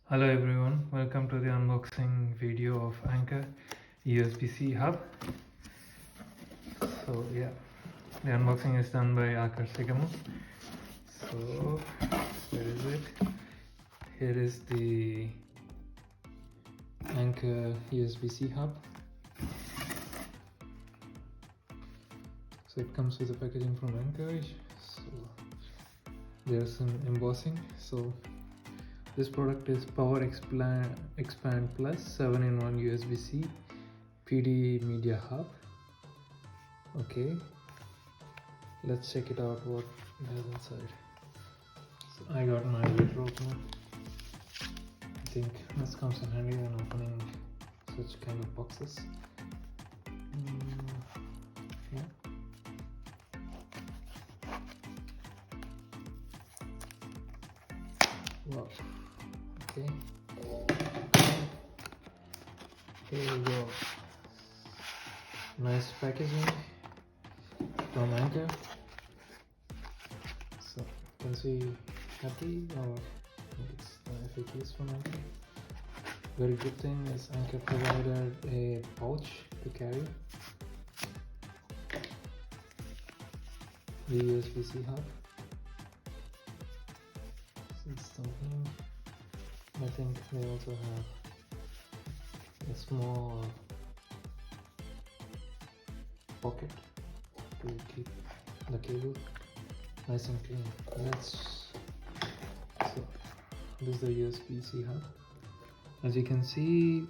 Hello everyone, welcome to the unboxing video of Anker USB-C hub. So yeah, the unboxing is done by Akarsh Seggemu. So where is it? Here is the Anker USB-C hub. So it comes with the packaging from Anker. So there's some embossing. So this product is PowerExpand Plus 7-in-1 USB-C PD Media Hub. Okay, let's check it out what there's inside. So I got my letter opener. I think this comes in handy when opening such kind of boxes. Yeah. Wow. Okay. Here we go. Nice packaging from Anker. So you can see happy, or it's the FAQs from Anker. Very good thing is Anker provided a pouch to carry the USB-C hub. I think they also have a small pocket to keep the cable nice and clean. So this is the USB-C hub. As you can see,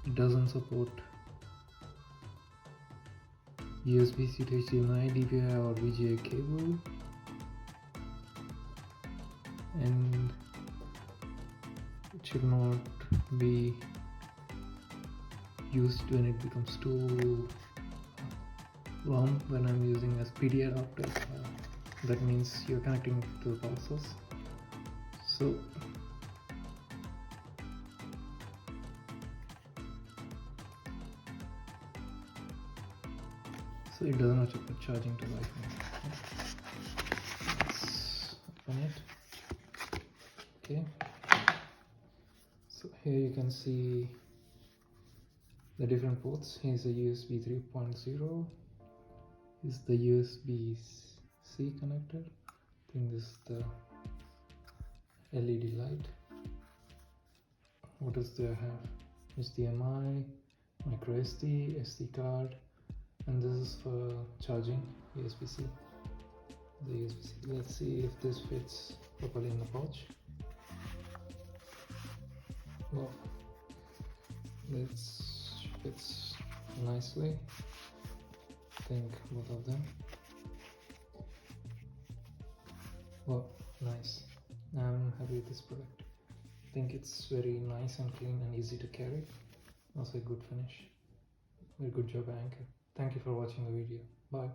it doesn't support USB-C to HDMI, DPI or VGA cable, and it should not be used when it becomes too warm. When I'm using a PD adapter, that means you're connecting to the power source. So it doesn't have to put charging to Wi-Fi. Let's open it. Okay, so here you can see the different ports. Here's a USB 3.0. Is the USB-C connector. I think this is the LED light. What does there have? HDMI, micro SD, SD card, and this is for charging USB-C. The USB-C. Let's see if this fits properly in the pouch. Well, this fits nicely. I think both of them. Well, nice. I'm happy with this product. I think it's very nice and clean and easy to carry. Also a good finish. Very good job, Anker. Thank you for watching the video. Bye.